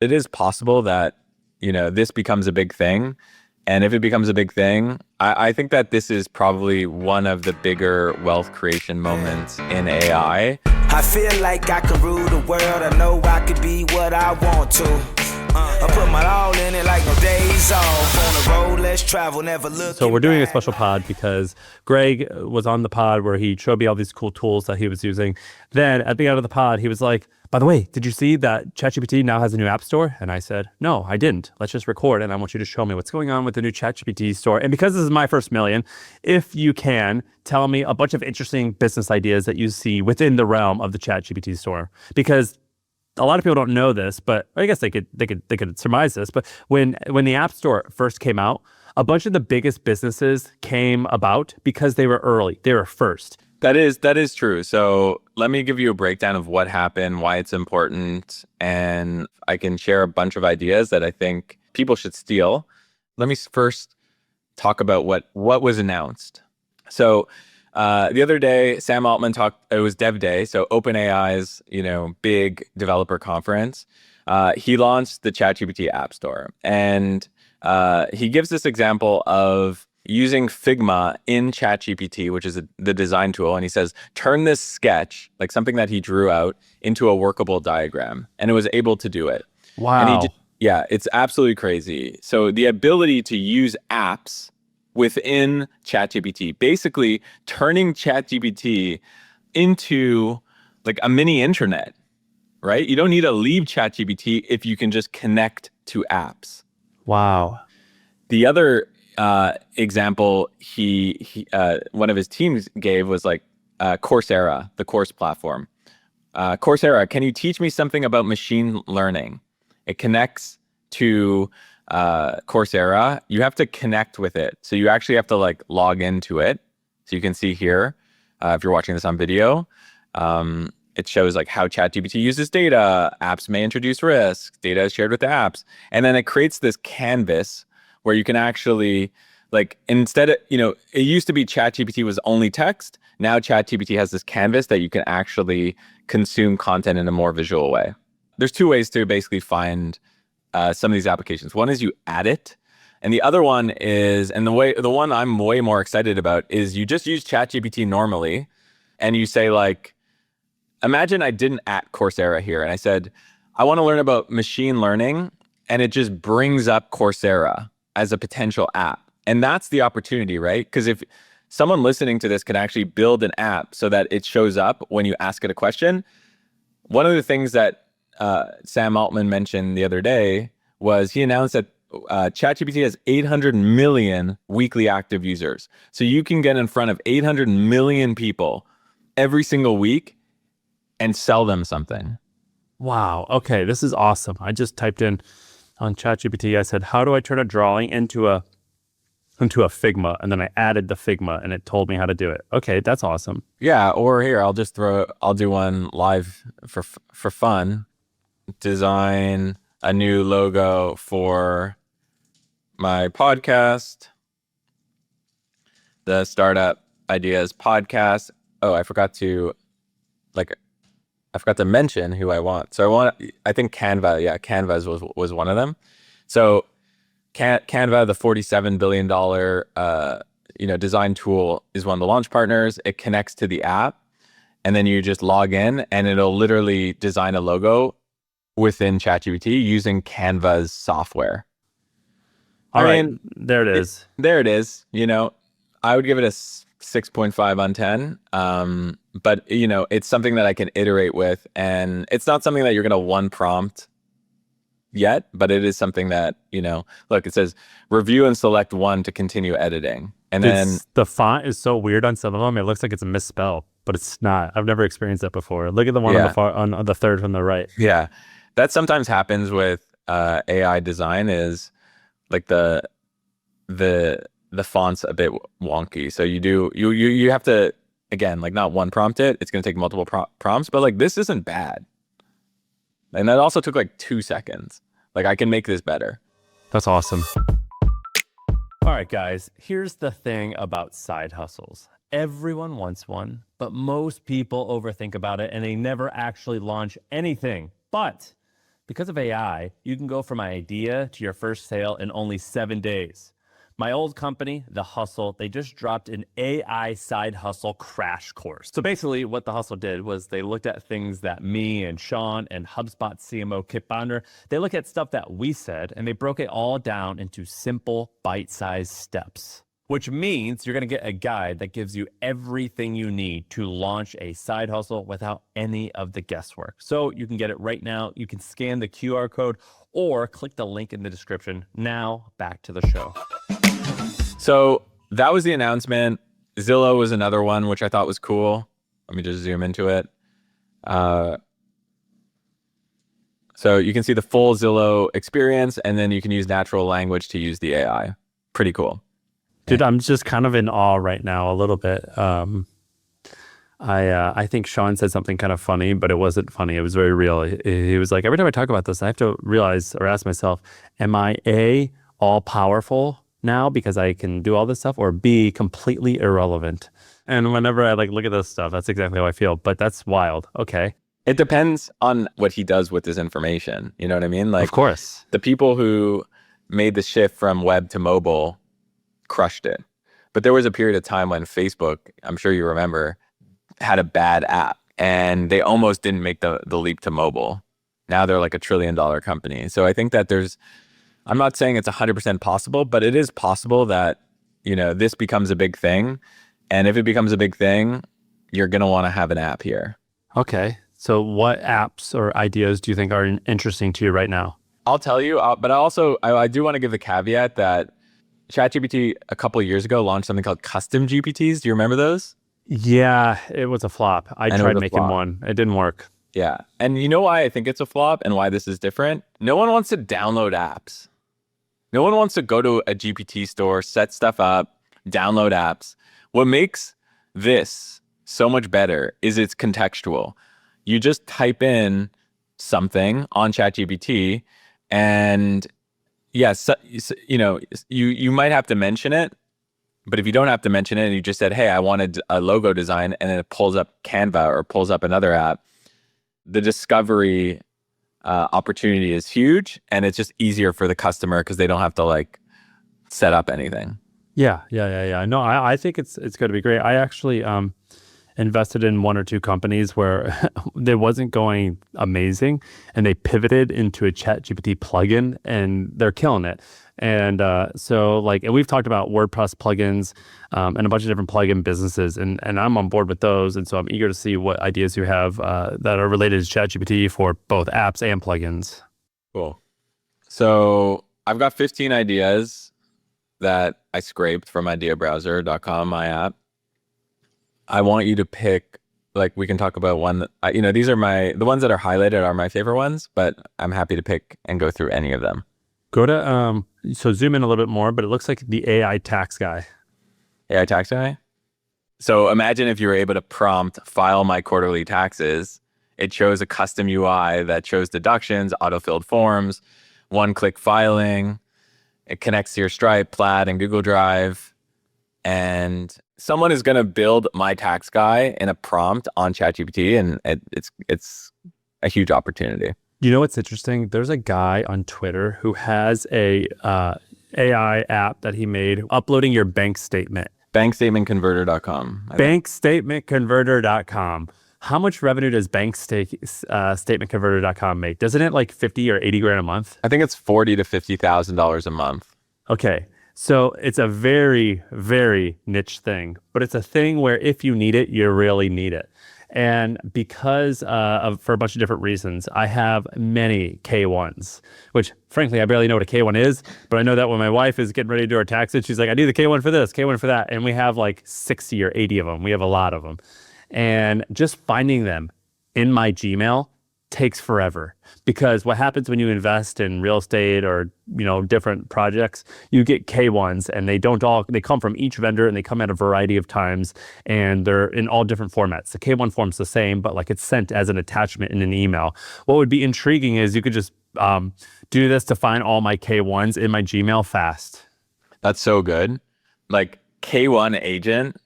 it is possible that, this becomes a big thing. And if it becomes a big thing, I think that this is probably one of the bigger wealth creation moments in AI. I feel like I can rule the world. I know I could be what I want to. I put my all in it like no days off. On the road, let's travel, never look. So we're doing a special pod because Greg was on the pod where he showed me all these cool tools that he was using. Then at the end of the pod, he was like, by the way, did you see that ChatGPT now has a new app store? And I said, no, I didn't. Let's just record and I want you to show me what's going on with the new ChatGPT store. And because this is my first million, if you can, tell me a bunch of interesting business ideas that you see within the realm of the ChatGPT store. Because a lot of people don't know this, but I guess they could surmise this. But when the App Store first came out, a bunch of the biggest businesses came about because they were early. They were first. That is true. So let me give you a breakdown of what happened, why it's important, and I can share a bunch of ideas that I think people should steal. Let me first talk about what was announced. So the other day, Sam Altman talked, it was Dev Day, so OpenAI's, big developer conference. He launched the ChatGPT App Store. And he gives this example of using Figma in ChatGPT, which is the design tool. And he says, turn this sketch, like something that he drew out, into a workable diagram. And it was able to do it. Wow. And it's absolutely crazy. So the ability to use apps within ChatGPT, basically turning ChatGPT into like a mini internet, right? You don't need to leave ChatGPT if you can just connect to apps. Wow. The other example he one of his teams gave was like Coursera, the course platform. Coursera, can you teach me something about machine learning? It connects to Coursera. You have to connect with it. So you actually have to like log into it. So you can see here, if you're watching this on video, it shows like how ChatGPT uses data. Apps may introduce risks. Data is shared with the apps. And then it creates this canvas where you can actually, like, instead of, it used to be ChatGPT was only text. Now ChatGPT has this canvas that you can actually consume content in a more visual way. There's two ways to basically find some of these applications. One is you add it. And the other one is, and the one I'm way more excited about is you just use ChatGPT normally. And you say like, imagine I didn't at Coursera here. And I said, I want to learn about machine learning. And it just brings up Coursera as a potential app. And that's the opportunity, right? Because if someone listening to this can actually build an app so that it shows up when you ask it a question. One of the things that Sam Altman mentioned the other day was he announced that ChatGPT has 800 million weekly active users. So you can get in front of 800 million people every single week and sell them something. Wow. Okay, this is awesome. I just typed in on ChatGPT, I said, how do I turn a drawing into a Figma? And then I added the Figma and it told me how to do it. Okay, that's awesome. Yeah, or here, I'll do one live for fun. Design a new logo for my podcast, the Startup Ideas Podcast. Oh, I forgot to mention who I want. So I think Canva. Yeah, Canva was one of them. So Canva, the $47 billion design tool, is one of the launch partners. It connects to the app, and then you just log in, and it'll literally design a logo within ChatGPT using Canva's software. All right, there it is. There it is. I would give it a 6.5 on 10. But it's something that I can iterate with, and it's not something that you're going to one prompt yet, but it is something that, look, it says review and select one to continue editing. And then the font is so weird on some of them. It looks like it's a misspell, but it's not. I've never experienced that before. Look at the one on the third from the right. Yeah. That sometimes happens with AI design, is like the font's a bit wonky. So you have to, again, like not one prompt it. It's going to take multiple prompts, but like this isn't bad. And that also took like 2 seconds. Like I can make this better. That's awesome. All right, guys, here's the thing about side hustles. Everyone wants one, but most people overthink about it and they never actually launch anything. But Because of AI, you can go from idea to your first sale in only 7 days. My old company, The Hustle, they just dropped an AI side hustle crash course. So basically what The Hustle did was they looked at things that me and Shaan and HubSpot CMO Kip Bonder, they look at stuff that we said, and they broke it all down into simple bite-sized steps. Which means you're going to get a guide that gives you everything you need to launch a side hustle without any of the guesswork. So you can get it right now. You can scan the QR code or click the link in the description. Now back to the show. So that was the announcement. Zillow was another one, which I thought was cool. Let me just zoom into it. So you can see the full Zillow experience, and then you can use natural language to use the AI. Pretty cool. Dude, I'm just kind of in awe right now a little bit. I think Shaan said something kind of funny, but it wasn't funny. It was very real. He was like, every time I talk about this, I have to realize or ask myself, am I A, all powerful now because I can do all this stuff, or B, completely irrelevant? And whenever I look at this stuff, that's exactly how I feel. But that's wild. Okay. It depends on what he does with his information. You know what I mean? Of course. The people who made the shift from web to mobile crushed it. But there was a period of time when Facebook, I'm sure you remember, had a bad app and they almost didn't make the leap to mobile. Now they're like $1 trillion company. So I think that I'm not saying it's 100% possible, but it is possible that, this becomes a big thing. And if it becomes a big thing, you're going to want to have an app here. Okay. So what apps or ideas do you think are interesting to you right now? I'll tell you, but I do want to give the caveat that ChatGPT a couple of years ago launched something called custom GPTs. Do you remember those? Yeah, it was a flop. I tried making one. It didn't work. Yeah. And you know why I think it's a flop and why this is different? No one wants to download apps. No one wants to go to a GPT store, set stuff up, download apps. What makes this so much better is it's contextual. You just type in something on ChatGPT and yes, you might have to mention it, but if you don't have to mention it and you just said, hey, I wanted a logo design, and then it pulls up Canva or pulls up another app, the discovery opportunity is huge, and it's just easier for the customer because they don't have to set up anything. Yeah. No, I think it's going to be great. I actually invested in 1 or 2 companies where it wasn't going amazing, and they pivoted into a ChatGPT plugin, and they're killing it. And and we've talked about WordPress plugins and a bunch of different plugin businesses, and I'm on board with those. And so I'm eager to see what ideas you have that are related to ChatGPT for both apps and plugins. Cool. So I've got 15 ideas that I scraped from ideabrowser.com, my app. I want you to pick, we can talk about one that, these are the ones that are highlighted are my favorite ones, but I'm happy to pick and go through any of them. Go to, so zoom in a little bit more, but it looks like the AI tax guy. AI tax guy? So imagine if you were able to prompt, file my quarterly taxes. It shows a custom UI that shows deductions, auto-filled forms, one-click filing. It connects to your Stripe, Plaid, and Google Drive. And someone is going to build my tax guy in a prompt on ChatGPT, and it's a huge opportunity. You know what's interesting? There's a guy on Twitter who has a AI app that he made uploading your bank statement. Bankstatementconverter.com. Bankstatementconverter.com. How much revenue does bankstatementconverter.com make? Doesn't it 50 or 80 grand a month? I think it's $40,000 to $50,000 a month. Okay. So it's a very, very niche thing, but it's a thing where if you need it, you really need it. And because for a bunch of different reasons, I have many K1s, which frankly, I barely know what a K1 is, but I know that when my wife is getting ready to do her taxes, she's like, I need the K1 for this, K1 for that. And we have 60 or 80 of them. We have a lot of them. And just finding them in my Gmail takes forever, because what happens when you invest in real estate or different projects, you get K1s, and they come from each vendor, and they come at a variety of times, and they're in all different formats. The K1 form's the same, but it's sent as an attachment in an email. What would be intriguing is you could just do this to find all my K1s in my Gmail fast. That's so good. K1 agent.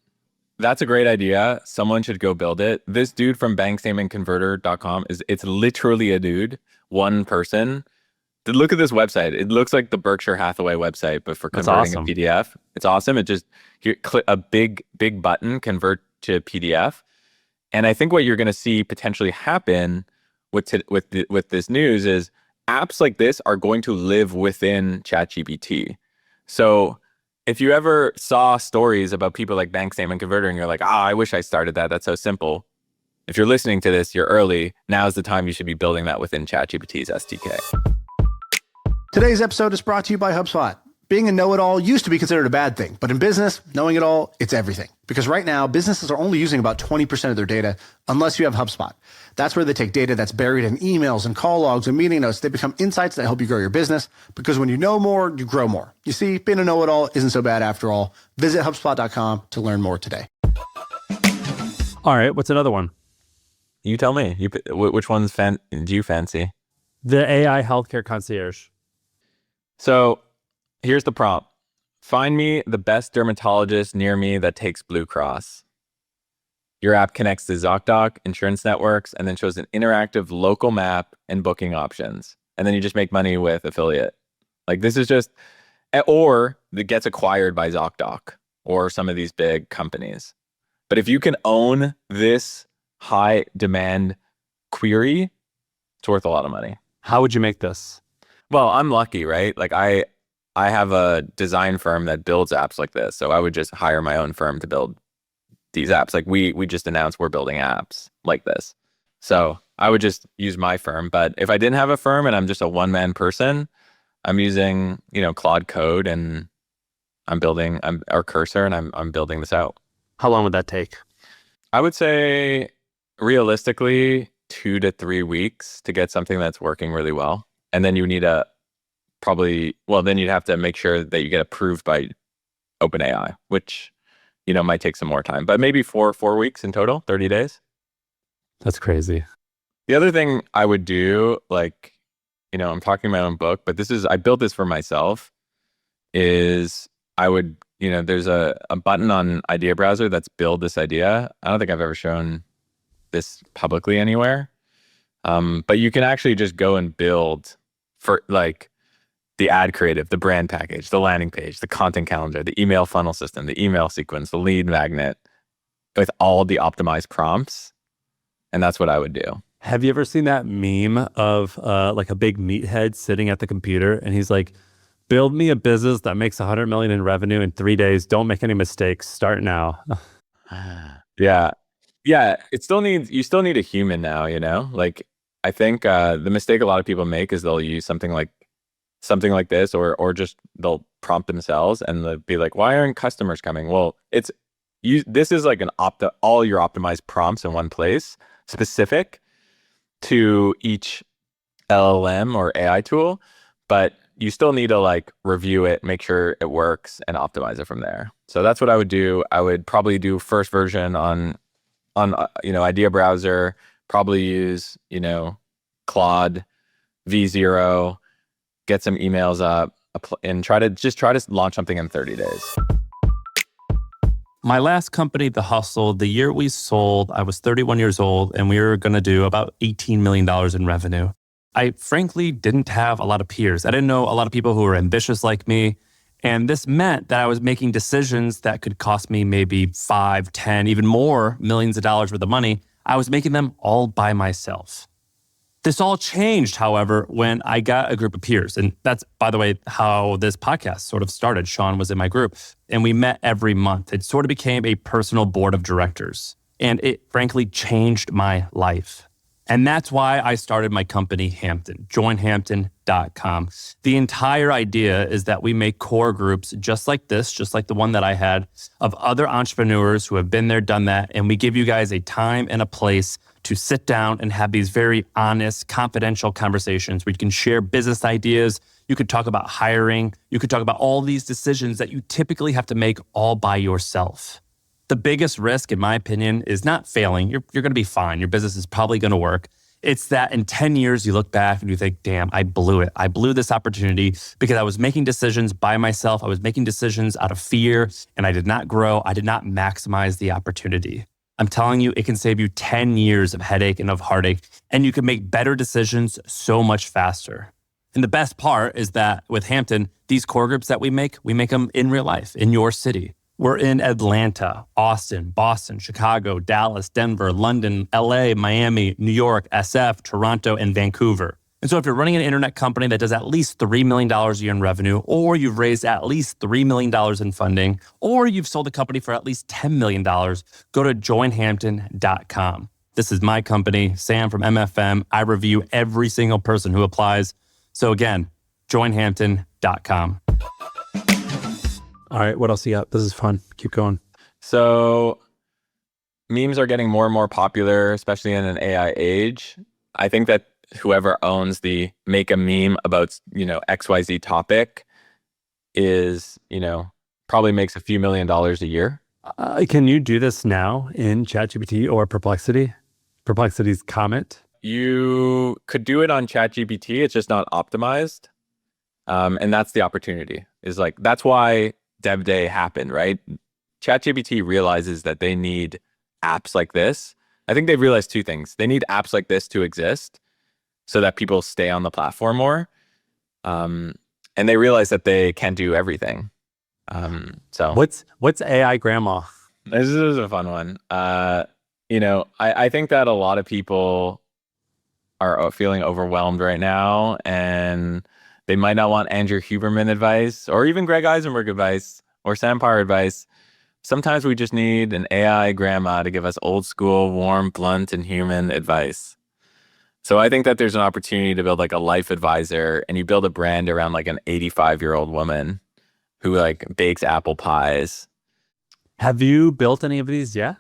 That's a great idea. Someone should go build it. This dude from bankstatementconverter.com it's literally a dude one person. Look at this website. It looks like the Berkshire Hathaway website, but for That's converting awesome. a PDF. It's awesome. It just, you click a big button, convert to PDF. And I think what you're going to see potentially happen with this news is apps like this are going to live within ChatGPT. So if you ever saw stories about people like bank statement converter and you're like, I wish I started that. That's so simple. If you're listening to this, you're early. Now's the time you should be building that within ChatGPT's SDK. Today's episode is brought to you by HubSpot. Being a know-it-all used to be considered a bad thing, but in business, knowing it all, it's everything. Because right now, businesses are only using about 20% of their data unless you have HubSpot. That's where they take data that's buried in emails and call logs and meeting notes. They become insights that help you grow your business, because when you know more, you grow more. You see, being a know-it-all isn't so bad after all. Visit HubSpot.com to learn more today. All right, what's another one? You tell me. Which ones do you fancy? The AI healthcare concierge. So here's the prompt. Find me the best dermatologist near me that takes Blue Cross. Your app connects to ZocDoc, insurance networks, and then shows an interactive local map and booking options. And then you just make money with affiliate. Like this is just, or it gets acquired by ZocDoc or some of these big companies. But if you can own this high demand query, it's worth a lot of money. How would you make this? Well, I'm lucky, right? Like I have a design firm that builds apps like this. So I would just hire my own firm to build these apps. Like we just announced we're building apps like this. So I would just use my firm. But if I didn't have a firm and I'm just a one-man person, I'm using, Claude Code and I'm building our Cursor and I'm building this out. How long would that take? I would say realistically 2 to 3 weeks to get something that's working really well. And then you need then you'd have to make sure that you get approved by OpenAI, which, might take some more time, but maybe 4 weeks in total, 30 days. That's crazy. The other thing I would do, I'm talking my own book, but I built this for myself, is I would, there's a button on Idea Browser that's build this idea. I don't think I've ever shown this publicly anywhere. But you can actually just go and build for the ad creative, the brand package, the landing page, the content calendar, the email funnel system, the email sequence, the lead magnet with all the optimized prompts. And that's what I would do. Have you ever seen that meme of a big meathead sitting at the computer and he's like, build me a business that makes 100 million in revenue in 3 days. Don't make any mistakes. Start now. Yeah. You still need a human now, I think the mistake a lot of people make is they'll use something like this or just they'll prompt themselves and they'll be like, why aren't customers coming? Well, this is like all your optimized prompts in one place, specific to each LLM or AI tool, but you still need to review it, make sure it works and optimize it from there. So that's what I would do. I would probably do first version on Idea Browser, probably use, Claude V0, get some emails up and try to launch something in 30 days. My last company, The Hustle, the year we sold, I was 31 years old and we were going to do about $18 million in revenue. I frankly didn't have a lot of peers. I didn't know a lot of people who were ambitious like me. And this meant that I was making decisions that could cost me maybe 5, 10, even more millions of dollars worth of money. I was making them all by myself. This all changed, however, when I got a group of peers. And that's, by the way, how this podcast sort of started. Shaan was in my group and we met every month. It sort of became a personal board of directors. And it frankly changed my life. And that's why I started my company, Hampton, joinhampton.com. The entire idea is that we make core groups just like this, just like the one that I had, of other entrepreneurs who have been there, done that. And we give you guys a time and a place to sit down and have these very honest, confidential conversations where you can share business ideas. You could talk about hiring. You could talk about all these decisions that you typically have to make all by yourself. The biggest risk, in my opinion, is not failing. You're going to be fine. Your business is probably going to work. It's that in 10 years, you look back and you think, damn, I blew it. I blew this opportunity because I was making decisions by myself. I was making decisions out of fear and I did not grow. I did not maximize the opportunity. I'm telling you, it can save you 10 years of headache and of heartache, and you can make better decisions so much faster. And the best part is that with Hampton, these core groups that we make them in real life, in your city. We're in Atlanta, Austin, Boston, Chicago, Dallas, Denver, London, LA, Miami, New York, SF, Toronto, and Vancouver. And so if you're running an internet company that does at least $3 million a year in revenue, or you've raised at least $3 million in funding, or you've sold a company for at least $10 million, go to joinhampton.com. This is my company, Sam from MFM. I review every single person who applies. So again, joinhampton.com. All right, what else you got? This is fun. Keep going. So memes are getting more and more popular, especially in an AI age. I think that whoever owns the make a meme about, XYZ topic is, probably makes a few $1 million a year. Can you do this now in ChatGPT or Perplexity? Perplexity's comment? You could do it on ChatGPT. It's just not optimized. And that's the opportunity. That's why Dev Day happened, right? ChatGPT realizes that they need apps like this. I think they've realized two things. They need apps like this to exist so that people stay on the platform more. And they realize that they can't do everything. So what's AI grandma? This is a fun one. I think that a lot of people are feeling overwhelmed right now, and they might not want Andrew Huberman advice or even Greg Isenberg advice or Sam Parr advice. Sometimes we just need an AI grandma to give us old school, warm, blunt, and human advice. So I think that there's an opportunity to build a life advisor, and you build a brand around an 85-year-old woman who bakes apple pies. Have you built any of these yet?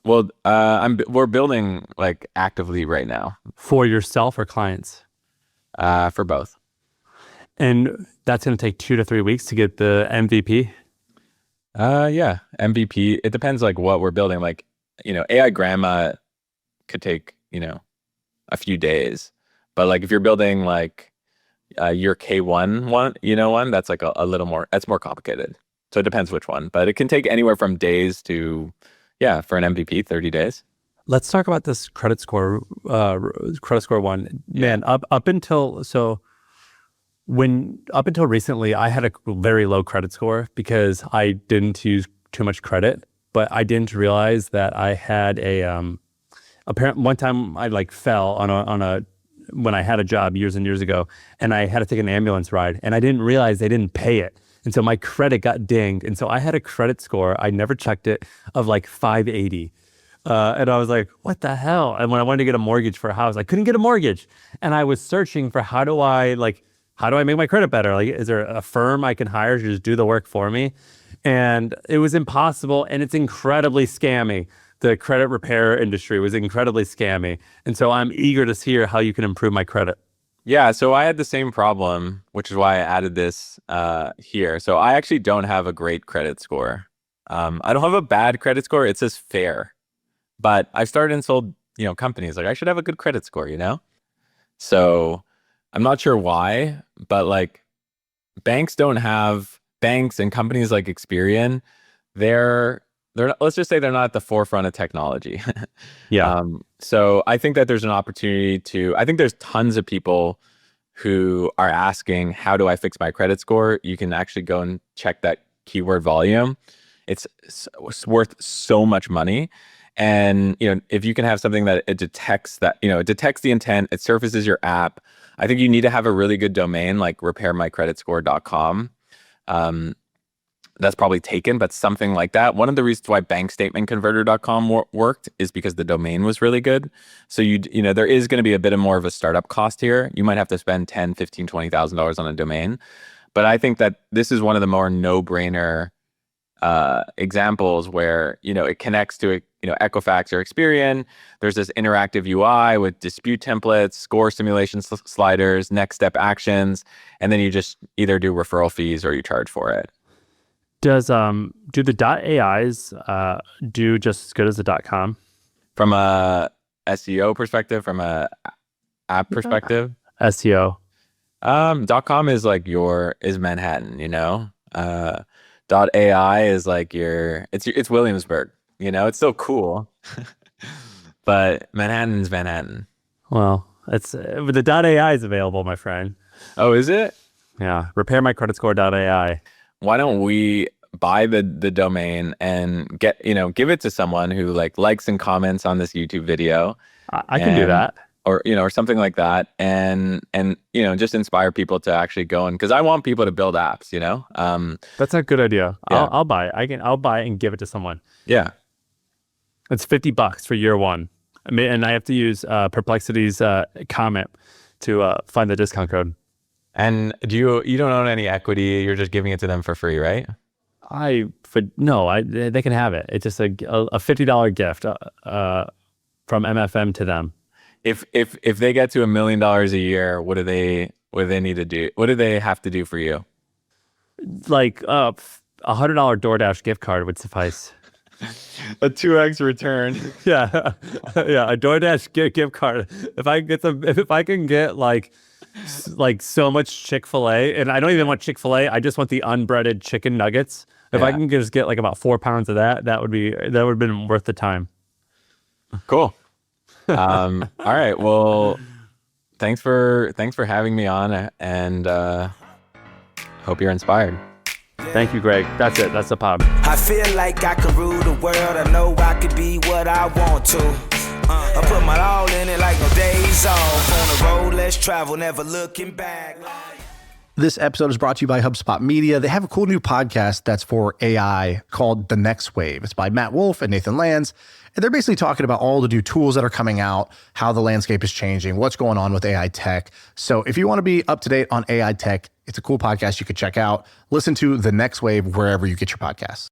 Well, we're building actively right now. For yourself or clients? For both. And that's going to take 2 to 3 weeks to get the MVP? Yeah, MVP. It depends what we're building. AI grandma could take, a few days. But if you're building your K1 one, that's a little more, that's more complicated. So it depends which one. But it can take anywhere from days to, for an MVP, 30 days. Let's talk about this credit score one. Man, up until recently, I had a very low credit score because I didn't use too much credit, but I didn't realize that I had one time I fell when I had a job years and years ago, and I had to take an ambulance ride, and I didn't realize they didn't pay it. And so my credit got dinged. And so I had a credit score, I never checked it, of 580. And I was like, what the hell? And when I wanted to get a mortgage for a house, I couldn't get a mortgage. And I was searching for how do I make my credit better? Is there a firm I can hire to just do the work for me? And it was impossible, and it's incredibly scammy. The credit repair industry was incredibly scammy. And so I'm eager to hear how you can improve my credit. Yeah, so I had the same problem, which is why I added this here. So I actually don't have a great credit score. I don't have a bad credit score. It says fair. But I've started and sold, companies. I should have a good credit score, So I'm not sure why, but banks and companies like Experian, they're let's just say they're not at the forefront of technology. Yeah. So I think that there's an opportunity I think there's tons of people who are asking, how do I fix my credit score? You can actually go and check that keyword volume. It's worth so much money. And, if you can have something that it detects the intent, it surfaces your app. I think you need to have a really good domain like repairmycreditscore.com. That's probably taken, but something like that. One of the reasons why bankstatementconverter.com worked is because the domain was really good. So there is going to be a bit of more of a startup cost here. You might have to spend $10,000, $15,000, $20,000 on a domain. But I think that this is one of the more no-brainer examples where, it connects to Equifax or Experian. There's this interactive UI with dispute templates, score simulation sliders, next step actions, and then you just either do referral fees or you charge for it. Do the .ai's do just as good as the .com? From a SEO perspective, from a app perspective? SEO. .com is is Manhattan, .ai is it's Williamsburg. You know, it's still cool. But Manhattan's Manhattan. Well, it's the .ai is available, my friend. Oh, is it? Yeah, repairmycreditscore.ai. Why don't we buy the domain and give it to someone who likes and comments on this YouTube video? I can do that. Or or something like that, and just inspire people to actually go in, because I want people to build apps. That's a good idea. Yeah. I'll buy it. I'll buy it and give it to someone. Yeah. It's $50 for year one. And I have to use Perplexity's comment to find the discount code. And you don't own any equity? You're just giving it to them for free, right? They can have it. It's just a $50 gift from MFM to them. If they get to $1 million a year, what do they need to do? What do they have to do for you? Like $100 DoorDash gift card would suffice. A 2x return. Yeah, yeah, a DoorDash gift card. If I can get like so much Chick-fil-A, and I don't even want Chick-fil-A, I just want the unbreaded chicken nuggets. If I can just get like about 4 pounds of that would have been worth the time. Cool. All right. Well, thanks for having me on, and hope you're inspired. Thank you, Greg. That's it. That's the pod. I feel like I can rule the world. I know I can be what I want to. I put my all in it like no days off. On the road, let's travel, never looking back. This episode is brought to you by HubSpot Media. They have a cool new podcast that's for AI called The Next Wave. It's by Matt Wolf and Nathan Lands. And they're basically talking about all the new tools that are coming out, how the landscape is changing, what's going on with AI tech. So if you want to be up to date on AI tech, it's a cool podcast you could check out. Listen to The Next Wave wherever you get your podcasts.